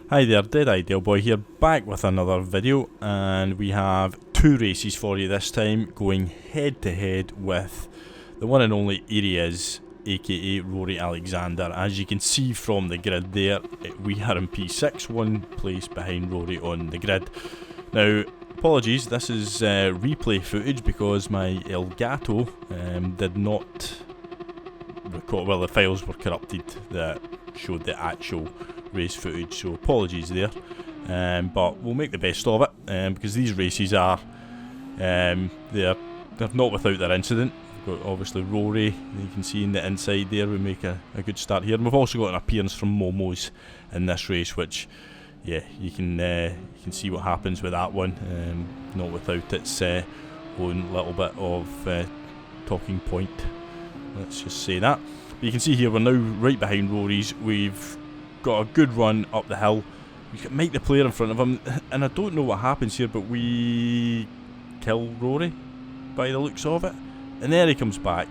Hi there, Dead Ideal Boy here, back with another video, and we have two races for you this time, going head to head with the one and only ERRIEISSS, aka Rory Alexander. As you can see from the grid there, we are in P6, one place behind Rory on the grid. Now, apologies, this is replay footage because my Elgato did not record, well, the files were corrupted that showed the actual race footage, so apologies there, but we'll make the best of it, because these races are they're not without their incident. We've got obviously Rory, you can see in the inside there, we make a good start here, and we've also got an appearance from MOMOZ in this race, which yeah, you can see what happens with that one, not without its own little bit of talking point, let's just say that. But you can see here we're now right behind Rory's. We've got a good run up the hill. We've got Mike the player in front of him, and I don't know what happens here, but we kill Rory by the looks of it. And there he comes back,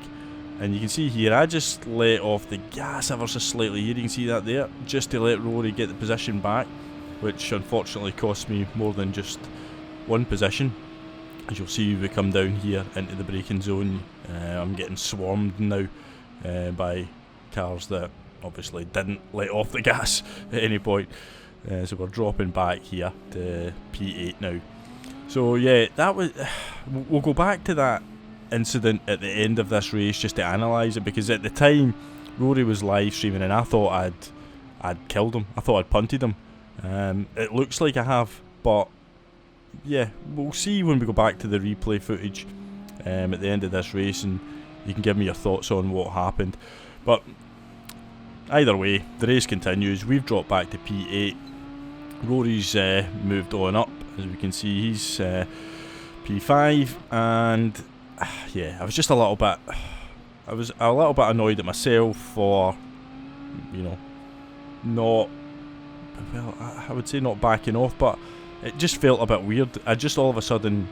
and you can see here I just let off the gas ever so slightly here, you can see that there, just to let Rory get the position back, which unfortunately cost me more than just one position. As you'll see, we come down here into the braking zone. I'm getting swarmed now by cars that obviously didn't let off the gas at any point, so we're dropping back here to P8 now. So yeah, that was we'll go back to that incident at the end of this race just to analyse it, because at the time Rory was live streaming and I thought I'd killed him, I thought I'd punted him. It looks like I have, but yeah, we'll see when we go back to the replay footage at the end of this race, and you can give me your thoughts on what happened. But either way, the race continues. We've dropped back to P8. Rory's moved on up, as we can see. He's P5, and yeah, I was just a little bit annoyed at myself for, you know, not, well, I would say not backing off, but it just felt a bit weird. I just all of a sudden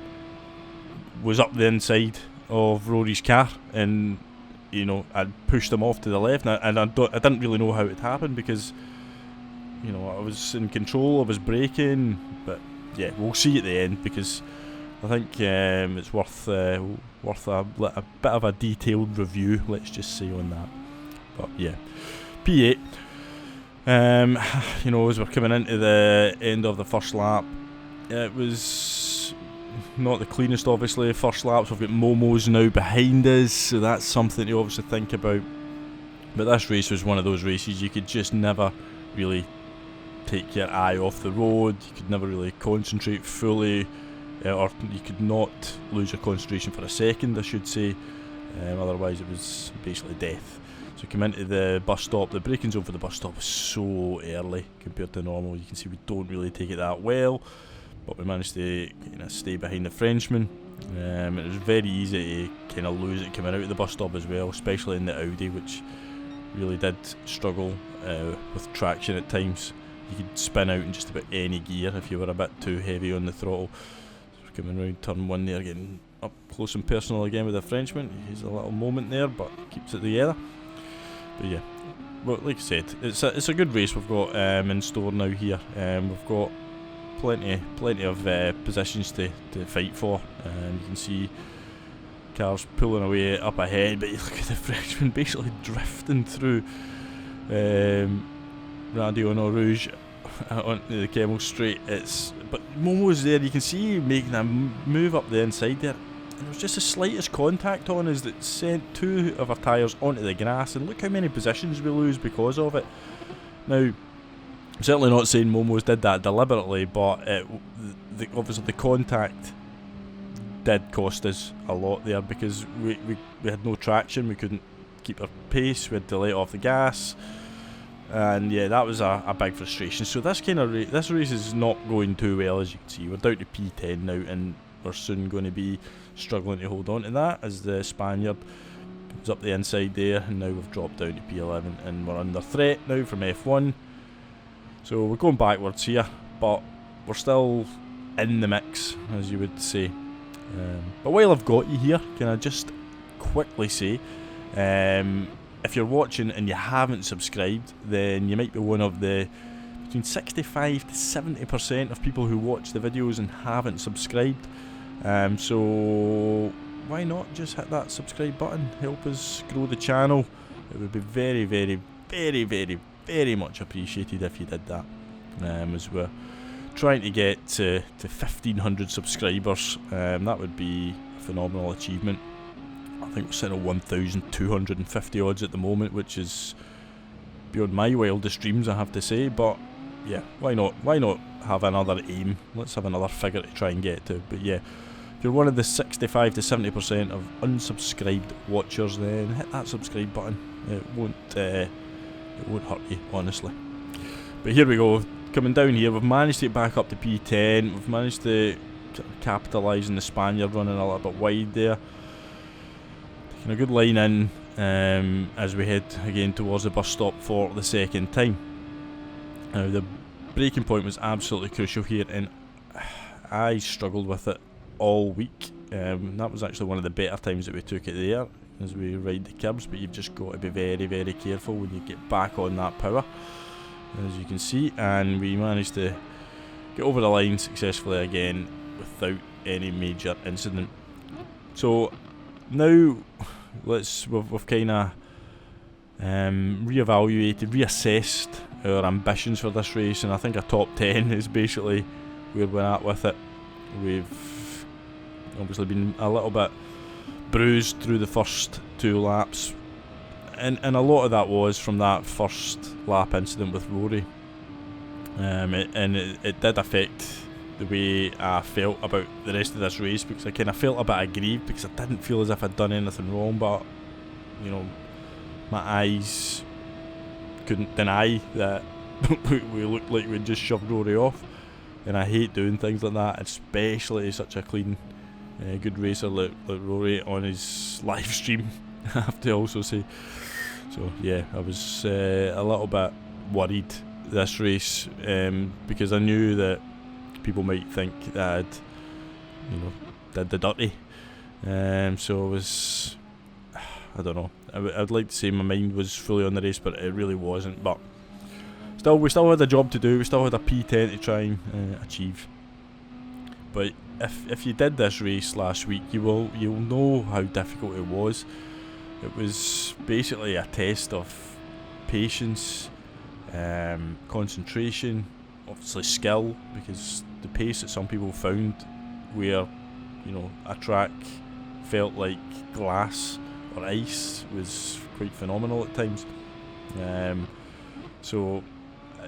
was up the inside of Rory's car, and you know, I'd pushed him off to the left, and I didn't really know how it happened, because you know, I was in control, I was braking, but yeah, we'll see at the end, because I think it's worth a bit of a detailed review, let's just say, on that. But yeah, P8. You know, as we're coming into the end of the first lap, it was not the cleanest, obviously, first laps. We've got MOMOZ now behind us, so that's something to obviously think about. But this race was one of those races you could just never really take your eye off the road, you could never really concentrate fully, or you could not lose your concentration for a second, I should say, otherwise it was basically death. So we come into the bus stop. The braking zone for the bus stop is so early compared to normal. You can see we don't really take it that well, but we managed to kind of stay behind the Frenchman. It was very easy to kind of lose it coming out of the bus stop as well, especially in the Audi, which really did struggle with traction at times. You could spin out in just about any gear if you were a bit too heavy on the throttle. So we're coming around turn 1 there, getting up close and personal again with the Frenchman. He's a little moment there, but keeps it together. But yeah, well, like I said, it's a good race we've got in store now here. We've got plenty of positions to fight for. You can see cars pulling away up ahead, but you look at the Frenchman basically drifting through Radio and Rouge onto the Camel Straight. But MOMOZ there, you can see making a move up the inside there. There was just the slightest contact on us that sent two of our tyres onto the grass, and look how many positions we lose because of it. Now, I'm certainly not saying MOMOZ did that deliberately, but obviously the contact did cost us a lot there, because we had no traction, we couldn't keep our pace, we had to let off the gas, and yeah, that was a big frustration. So this race is not going too well, as you can see. We're down to P10 now, and we're soon going to be struggling to hold on to that as the Spaniard comes up the inside there, and now we've dropped down to P11 and we're under threat now from F1. So we're going backwards here, but we're still in the mix, as you would say. But while I've got you here, can I just quickly say, if you're watching and you haven't subscribed, then you might be one of the between 65 to 70% of people who watch the videos and haven't subscribed. So why not just hit that subscribe button, help us grow the channel. It would be very, very, very, very, very much appreciated if you did that, as we're trying to get to 1500 subscribers. That would be a phenomenal achievement. I think we're sitting at 1250 odds at the moment, which is beyond my wildest dreams, I have to say. But yeah, why not have another aim? Let's have another figure to try and get to. But yeah, if you're one of the 65 to 70% of unsubscribed watchers, then hit that subscribe button. It won't hurt you, honestly. But here we go, coming down here, we've managed to get back up to P10. We've managed to capitalise on the Spaniard running a little bit wide there. Taking a good line in as we head again towards the bus stop for the second time. Now the braking point was absolutely crucial here, and I struggled with it all week. That was actually one of the better times that we took it there as we ride the curbs, but you've just got to be very, very careful when you get back on that power, as you can see. And we managed to get over the line successfully again without any major incident. So now we've kind of reevaluated, reassessed our ambitions for this race, and I think a top 10 is basically where we're at with it. We've obviously been a little bit bruised through the first 2 laps, and a lot of that was from that first lap incident with Rory. It did affect the way I felt about the rest of this race, because I kind of felt a bit aggrieved because I didn't feel as if I'd done anything wrong, but you know, my eyes couldn't deny that we looked like we'd just shoved Rory off, and I hate doing things like that, especially such a clean, good racer like Rory on his live stream, I have to also say. So yeah, I was a little bit worried this race, because I knew that people might think that I'd, did the dirty. So it was, I don't know, I'd like to say my mind was fully on the race, but it really wasn't. But still, we still had a job to do. We still had a P10 to try and achieve. But if you did this race last week, you'll know how difficult it was. It was basically a test of patience, concentration, obviously skill, because the pace that some people found where, a track felt like glass or ice was quite phenomenal at times.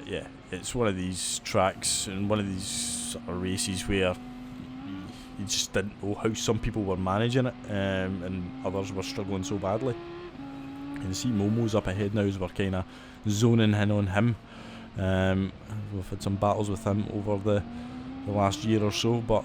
Yeah, it's one of these tracks and one of these sort of races where you just didn't know how some people were managing it, and others were struggling so badly. You can see MOMOZ up ahead now as we're kind of zoning in on him. We've had some battles with him over the last year or so, but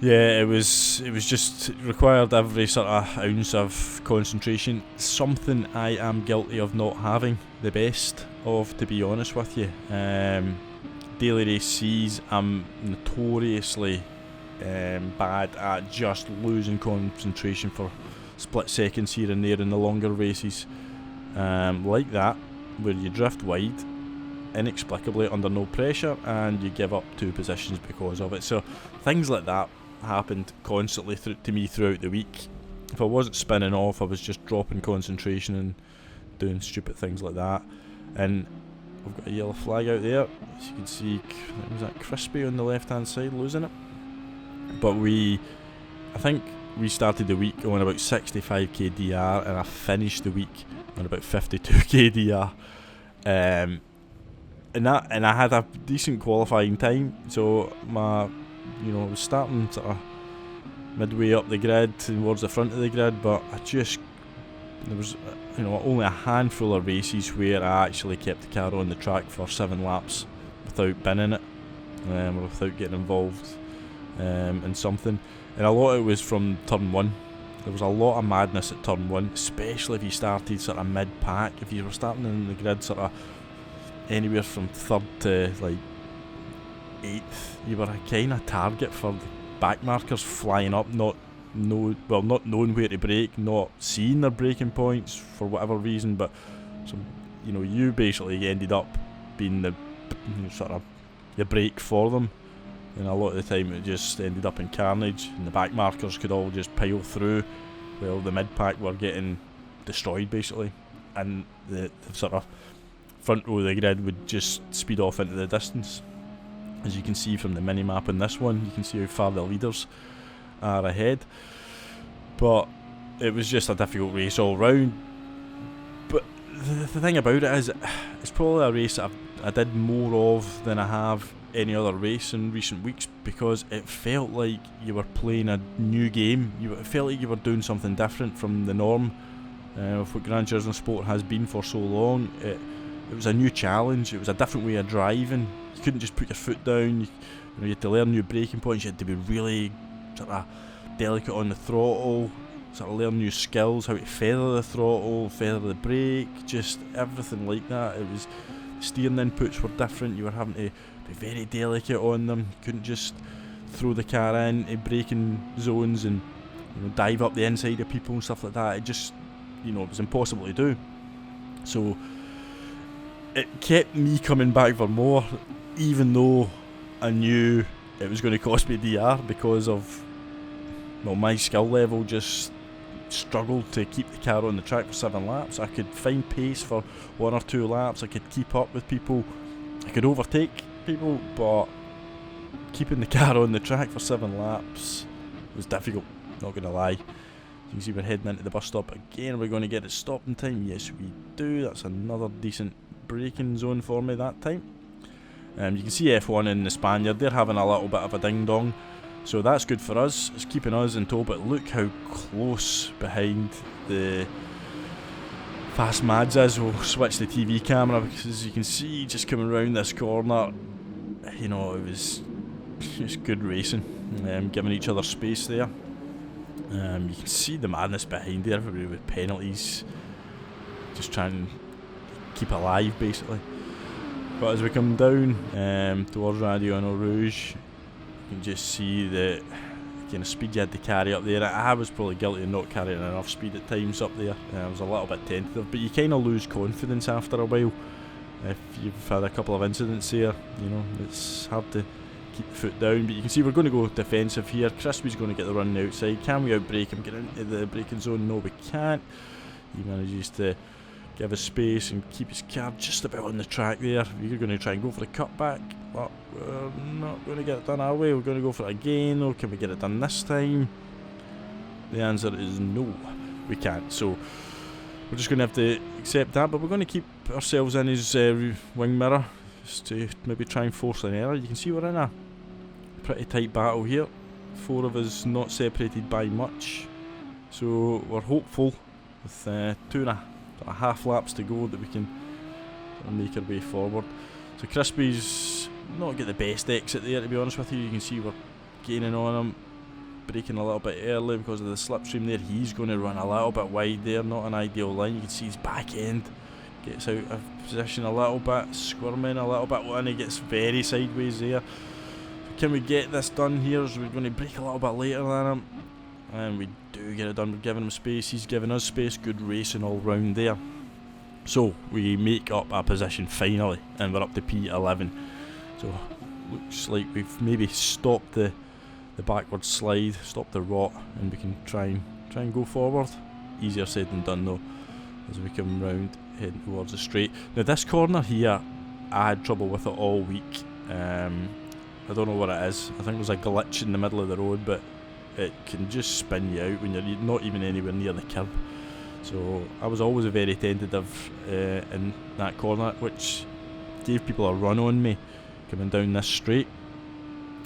yeah, it required every sort of ounce of concentration, something I am guilty of not having the best of, to be honest with you. Daily race C's, I'm notoriously bad at just losing concentration for split seconds here and there in the longer races, like that, where you drift wide inexplicably under no pressure and you give up 2 positions because of it. So things like that happened constantly to me throughout the week. If I wasn't spinning off, I was just dropping concentration and doing stupid things like that. And we've got a yellow flag out there, as you can see. Was that Crispy on the left hand side losing it? But I think we started the week on about 65k DR, and I finished the week on about 52k DR. And I had a decent qualifying time, so I was starting sort of midway up the grid towards the front of the grid, but there was only a handful of races where I actually kept the car on the track for 7 laps without binning it, or without getting involved in something. And a lot of it was from turn 1. There was a lot of madness at turn 1, especially if you started sort of mid-pack. If you were starting in the grid sort of anywhere from 3rd to like 8th, you were a kind of target for the back markers flying up, not knowing where to brake, not seeing their braking points for whatever reason. But you basically ended up being the sort of the break for them, and a lot of the time it just ended up in carnage, and the back markers could all just pile through, while the mid pack were getting destroyed basically, and the sort of front row of the grid would just speed off into the distance. As you can see from the mini map in this one, you can see how far the leaders are ahead. But it was just a difficult race all round. But the thing about it is, it's probably a race that I did more of than I have any other race in recent weeks, because it felt like you were playing a new game. It felt like you were doing something different from the norm of what Gran Turismo Sport has been for so long. It was a new challenge. It was a different way of driving. You couldn't just put your foot down. You had to learn new braking points. You had to be really sort of delicate on the throttle, sort of learn new skills, how to feather the throttle, feather the brake, just everything like that. It was, steering inputs were different. You were having to be very delicate on them. You couldn't just throw the car into braking zones and dive up the inside of people and stuff like that. It just, it was impossible to do. So it kept me coming back for more, even though I knew it was going to cost me DR, because of my skill level just struggled to keep the car on the track for 7 laps. I could find pace for 1 or 2 laps, I could keep up with people, I could overtake people, but keeping the car on the track for 7 laps was difficult, not going to lie. You can see we're heading into the bus stop again. Are we going to get it stopped in time? Yes we do. That's another decent braking zone for me that time. You can see F1 and the Spaniard, they're having a little bit of a ding dong, so that's good for us. It's keeping us in tow, but look how close behind the Fast Mads is. We'll switch the TV camera, because as you can see, just coming around this corner, it was just good racing, giving each other space there. You can see the madness behind there, everybody with penalties, just trying to keep alive basically. But as we come down towards Radio Rouge, you can just see the kind of speed you had to carry up there. I was probably guilty of not carrying enough speed at times up there. I was a little bit tentative, but you kind of lose confidence after a while. If you've had a couple of incidents here, it's hard to keep the foot down. But you can see we're going to go defensive here. Crispy's going to get the run outside. Can we outbrake him, get into the braking zone? No, we can't. He manages to give us space and keep his car just about on the track there. We're going to try and go for the cutback, but we're not going to get it done our way. We're going to go for it again, or can we get it done this time? The answer is no, we can't. So we're just going to have to accept that, but we're going to keep ourselves in his wing mirror, just to maybe try and force an error. You can see we're in a pretty tight battle here. 4 of us not separated by much, so we're hopeful with 2.5 laps to go that we can make our way forward. So Crispy's not get the best exit there, to be honest with you. You can see we're gaining on him, braking a little bit early because of the slipstream there. He's going to run a little bit wide there, not an ideal line. You can see his back end gets out of position a little bit, squirming a little bit, and he gets very sideways there. Can we get this done here? So we're going to brake a little bit later than him, and we do get it done. We're giving him space, he's giving us space. Good racing all round there. So we make up a position finally, and we're up to P11. So looks like we've maybe stopped the backward slide, stopped the rot, and we can try and go forward. Easier said than done though, as we come round heading towards the straight. Now this corner here, I had trouble with it all week. I don't know what it is. I think there's a glitch in the middle of the road, but it can just spin you out when you're not even anywhere near the curb. So I was always very tentative in that corner, which gave people a run on me coming down this straight.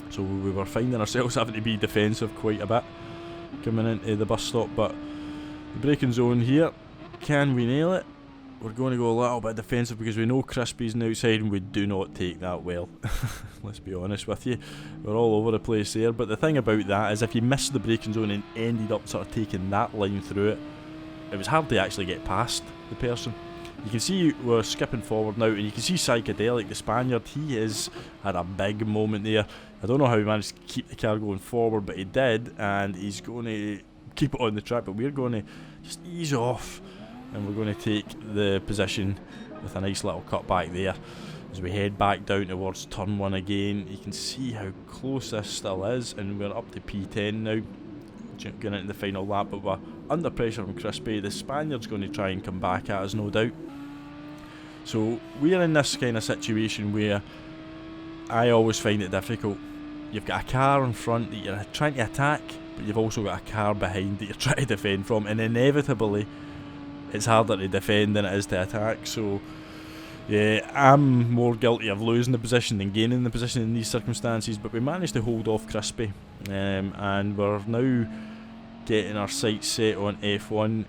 So we were finding ourselves having to be defensive quite a bit coming into the bus stop. But the braking zone here, can we nail it? We're going to go a little bit defensive because we know Crispy's on the outside and we do not take that well. Let's be honest with you. We're all over the place there. But the thing about that is if you missed the braking zone and ended up sort of taking that line through it, it was hard to actually get past the person. You can see we're skipping forward now, and you can see Psychedelic, the Spaniard, he has had a big moment there. I don't know how he managed to keep the car going forward, but he did, and he's going to keep it on the track, but we're going to just ease off, and we're going to take the position with a nice little cut back there. As we head back down towards turn 1 again, you can see how close this still is, and we're up to P10 now, going into the final lap, but we're under pressure from Crispy. The Spaniard's going to try and come back at us, no doubt. So we're in this kind of situation where I always find it difficult. You've got a car in front that you're trying to attack, but you've also got a car behind that you're trying to defend from, and inevitably it's harder to defend than it is to attack. So yeah, I'm more guilty of losing the position than gaining the position in these circumstances, but we managed to hold off Crispy, and we're now getting our sights set on F1.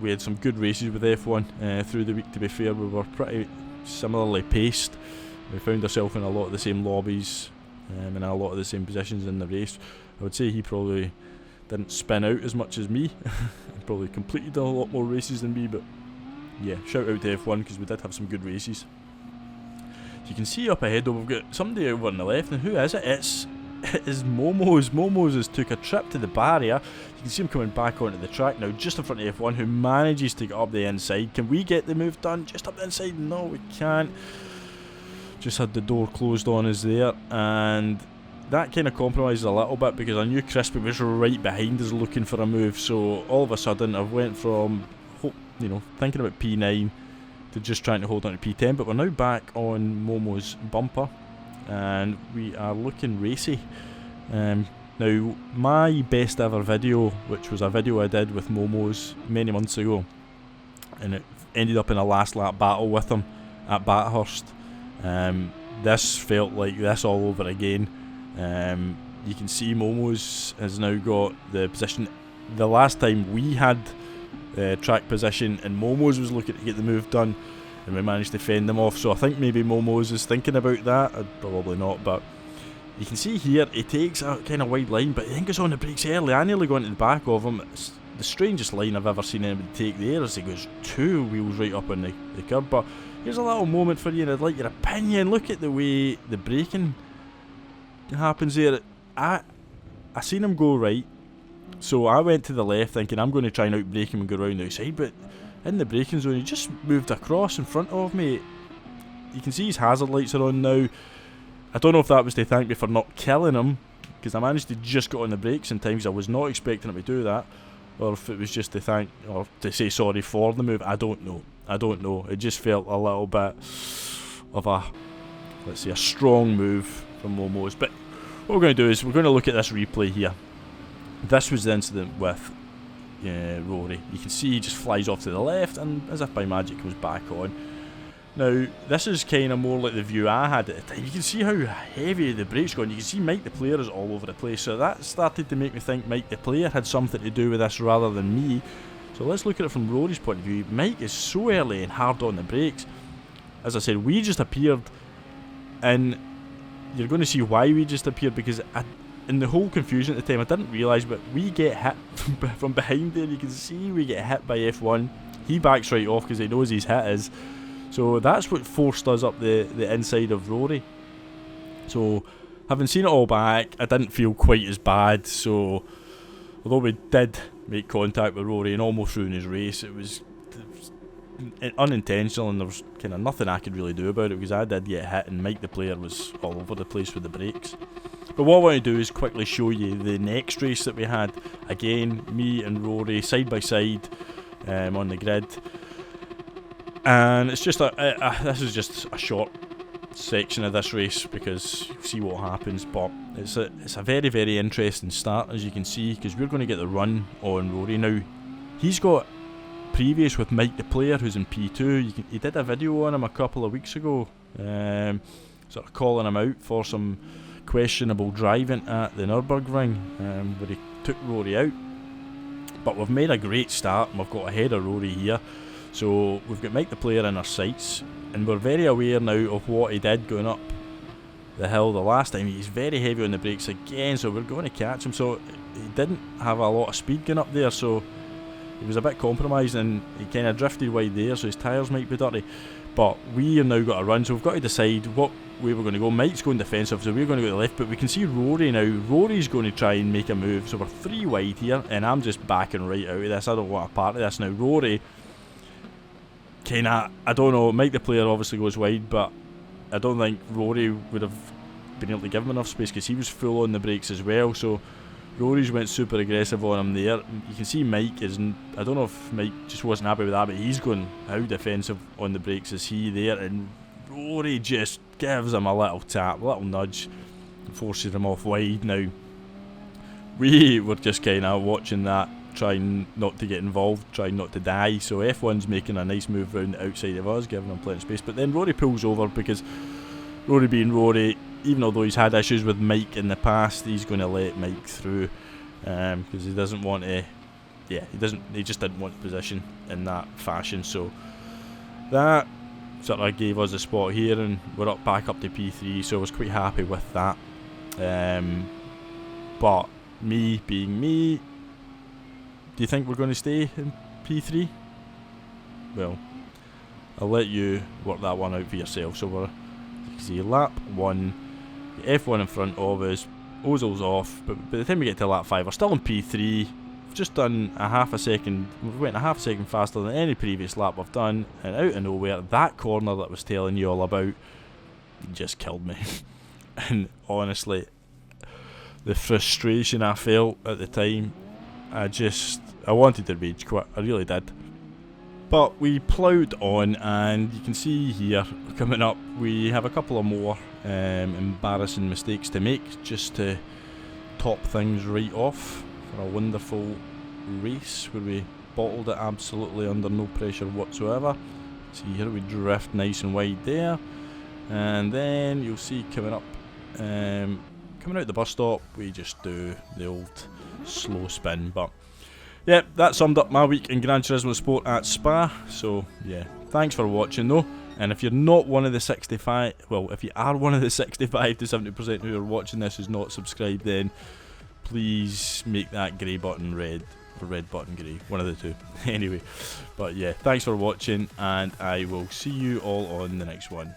We had some good races with F1 through the week, to be fair. We were pretty similarly paced. We found ourselves in a lot of the same lobbies and a lot of the same positions in the race. I would say he probably didn't spin out as much as me. He probably completed a lot more races than me, but yeah, shout out to F1 because we did have some good races. You can see up ahead though, we've got somebody over on the left, and who is it? It is MOMOZ. MOMOZ has took a trip to the barrier. You can see him coming back onto the track now, just in front of F1, who manages to get up the inside. Can we get the move done just up the inside? No, we can't. Just had the door closed on us there, and that kind of compromises a little bit because I knew Crispy was right behind us looking for a move. So all of a sudden I went from thinking about P9 to just trying to hold on to P10, but we're now back on Momo's bumper and we are looking racy. Now my best ever video, which was a video I did with MOMOZ many months ago, and it ended up in a last lap battle with him at Bathurst. This felt like this all over again. You can see MOMOZ has now got the position. The last time we had track position and MOMOZ was looking to get the move done, and we managed to fend them off. So I think maybe MOMOZ is thinking about that. Probably not, but you can see here he takes a kind of wide line, but he then goes on the brakes early. I nearly go into the back of him. It's the strangest line I've ever seen anybody take there, as he goes 2 wheels right up on the curb. But here's a little moment for you, and I'd like your opinion. Look at the way the braking happens there. I seen him go right, so I went to the left thinking I'm going to try and outbrake him and go round the outside, but in the braking zone he just moved across in front of me. You can see his hazard lights are on now. I don't know if that was to thank me for not killing him, because I managed to just get on the brakes in time because I was not expecting him to do that, or if it was just to thank or to say sorry for the move. I don't know. It just felt a little bit of a, let's say, a strong move from MOMOZ. But what we're going to do is we're going to look at this replay here. This was the incident with Rory. You can see he just flies off to the left and as if by magic comes back on. Now this is kind of more like the view I had at the time. You can see how heavy the brake's going. You can see Mike the player is all over the place, so that started to make me think Mike the player had something to do with this rather than me. So let's look at it from Rory's point of view. Mike is so early and hard on the brakes. As I said, we just appeared, and you're going to see why we just appeared, because in the whole confusion at the time I didn't realise, but we get hit from behind there. You can see we get hit by F1. He backs right off because he knows his hit is. So that's what forced us up the inside of Rory. So having seen it all back, I didn't feel quite as bad. So although we did make contact with Rory and almost ruin his race, it was unintentional, and there was kind of nothing I could really do about it because I did get hit and Mike the player was all over the place with the brakes. But what I want to do is quickly show you the next race that we had. Again, me and Rory side by side on the grid, and it's just this is just a short section of this race because you see what happens. But it's a very, very interesting start, as you can see, because we're going to get the run on Rory. Now he's got previous with Mike the player, who's in P2. He did a video on him a couple of weeks ago, sort of calling him out for some questionable driving at the Nürburgring, where he took Rory out. But we've made a great start and we've got ahead of Rory here. So we've got Mike the player in our sights, and we're very aware now of what he did going up the hill the last time. He's very heavy on the brakes again, so we're going to catch him. So he didn't have a lot of speed going up there, so he was a bit compromised and he kind of drifted wide there, so his tyres might be dirty. But we have now got a run, so we've got to decide what way we're going to go. Mike's going defensive, so we're going to go to the left, but we can see Rory now. Rory's going to try and make a move, so we're 3 wide here, and I'm just backing right out of this. I don't want a part of this now. Rory, I don't know, Mike the player obviously goes wide, but I don't think Rory would have been able to give him enough space because he was full on the brakes as well. So Rory's went super aggressive on him there. You can see Mike isn't. I don't know if Mike just wasn't happy with that, but he's going, how defensive on the brakes is he there? And Rory just gives him a little tap, a little nudge, and forces him off wide. Now, we were just kind of watching that, trying not to get involved, trying not to die. So F1's making a nice move round the outside of us, giving him plenty of space. But then Rory pulls over because Rory being Rory, even although he's had issues with Mike in the past, he's going to let Mike through because he doesn't want to. Yeah, he just didn't want position in that fashion. So that sort of gave us a spot here, and we're back up to P3. So I was quite happy with that. But me being me, do you think we're going to stay in P3? Well, I'll let you work that one out for yourself. So you can see lap 1. F1 in front of us, Ozil's off, but by the time we get to lap 5 we're still in P3. We've just done we went a half a second faster than any previous lap we've done, and out of nowhere, that corner that I was telling you all about just killed me. And honestly, the frustration I felt at the time, I wanted to rage quit, I really did. But we ploughed on, and you can see here, coming up, we have a couple of more embarrassing mistakes to make, just to top things right off for a wonderful race where we bottled it absolutely under no pressure whatsoever. See here, we drift nice and wide there, and then you'll see coming up, coming out the bus stop, we just do the old slow spin. But yeah, that summed up my week in Gran Turismo Sport at Spa. So yeah, thanks for watching though. And if you're not one of the 65, well, if you are one of the 65 to 70% who are watching this who's not subscribed, then please make that grey button red, or red button grey, one of the two. Anyway, but yeah, thanks for watching, and I will see you all on the next one.